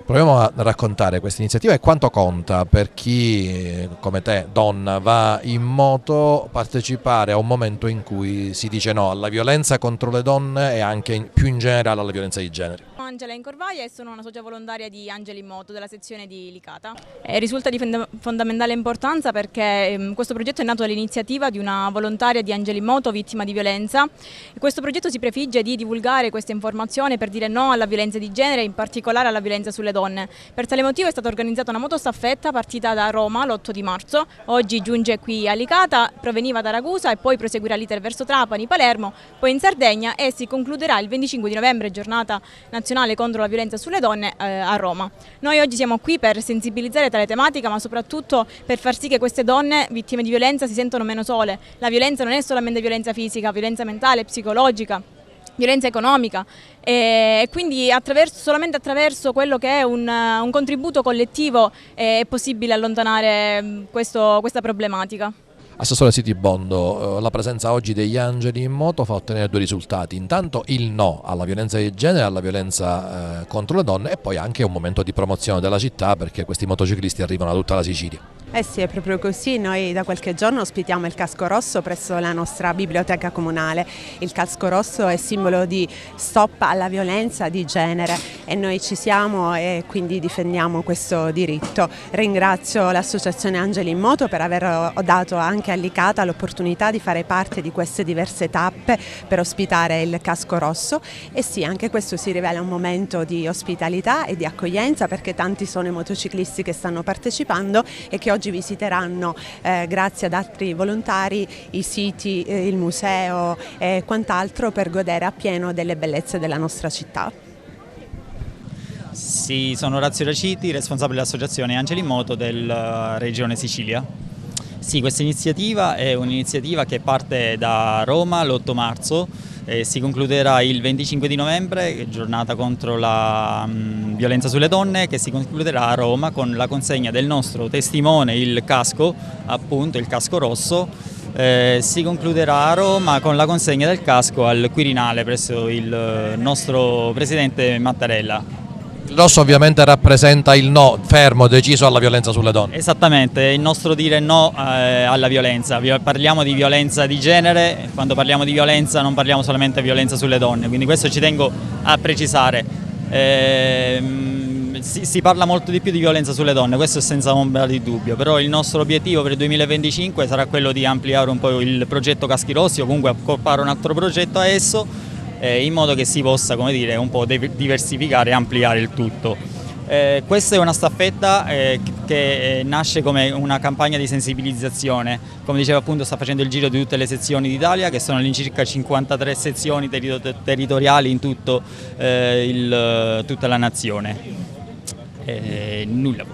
Proviamo a raccontare questa iniziativa e quanto conta per chi, come te, donna, va in moto, partecipare a un momento in cui si dice no alla violenza contro le donne e anche più in generale alla violenza di genere. Sono Angela Incorvaia e sono una socia volontaria di Angeli in Moto della sezione di Licata. Risulta di fondamentale importanza perché questo progetto è nato dall'iniziativa di una volontaria di Angeli in Moto vittima di violenza. Questo progetto si prefigge di divulgare questa informazione per dire no alla violenza di genere e in particolare alla violenza sulle donne. Per tale motivo è stata organizzata una motostaffetta partita da Roma l'8 di marzo, oggi giunge qui a Licata, proveniva da Ragusa e poi proseguirà l'iter verso Trapani, Palermo, poi in Sardegna e si concluderà il 25 di novembre, giornata nazionale contro la violenza sulle donne a Roma. Noi oggi siamo qui per sensibilizzare tale tematica, ma soprattutto per far sì che queste donne vittime di violenza si sentano meno sole. La violenza non è solamente violenza fisica, violenza mentale, psicologica, violenza economica e quindi solamente attraverso quello che è un contributo collettivo è possibile allontanare questa problematica. Assessore Sitibondo, la presenza oggi degli Angeli in Moto fa ottenere due risultati: intanto il no alla violenza di genere, alla violenza contro le donne, e poi anche un momento di promozione della città perché questi motociclisti arrivano da tutta la Sicilia. Eh sì, è proprio così, noi da qualche giorno ospitiamo il casco rosso presso la nostra biblioteca comunale. Il casco rosso è simbolo di stop alla violenza di genere e noi ci siamo e quindi difendiamo questo diritto. Ringrazio l'associazione Angeli in Moto per aver dato anche a Licata l'opportunità di fare parte di queste diverse tappe per ospitare il casco rosso e sì, anche questo si rivela un momento di ospitalità e di accoglienza perché tanti sono i motociclisti che stanno partecipando e che oggi visiteranno grazie ad altri volontari i siti, il museo e quant'altro per godere appieno delle bellezze della nostra città. Sì, sono Orazio Raciti, responsabile dell'associazione Angeli in Moto della regione Sicilia. Sì, questa iniziativa è un'iniziativa che parte da Roma l'8 marzo e si concluderà il 25 di novembre, giornata contro la violenza sulle donne, che si concluderà a Roma con la consegna del nostro testimone, il casco, appunto il casco rosso. Si concluderà a Roma con la consegna del casco al Quirinale presso il nostro presidente Mattarella. Il rosso ovviamente rappresenta il no fermo, deciso alla violenza sulle donne. Esattamente, è il nostro dire no alla violenza. Parliamo di violenza di genere, quando parliamo di violenza non parliamo solamente di violenza sulle donne, quindi questo ci tengo a precisare. Si parla molto di più di violenza sulle donne, questo è senza ombra di dubbio, però il nostro obiettivo per il 2025 sarà quello di ampliare un po' il progetto Caschi Rossi o comunque accorpare un altro progetto a esso, in modo che si possa, come dire, un po' diversificare e ampliare il tutto. Questa è una staffetta che nasce come una campagna di sensibilizzazione, come diceva appunto sta facendo il giro di tutte le sezioni d'Italia, che sono all'incirca 53 sezioni territoriali in tutta la nazione. Nulla.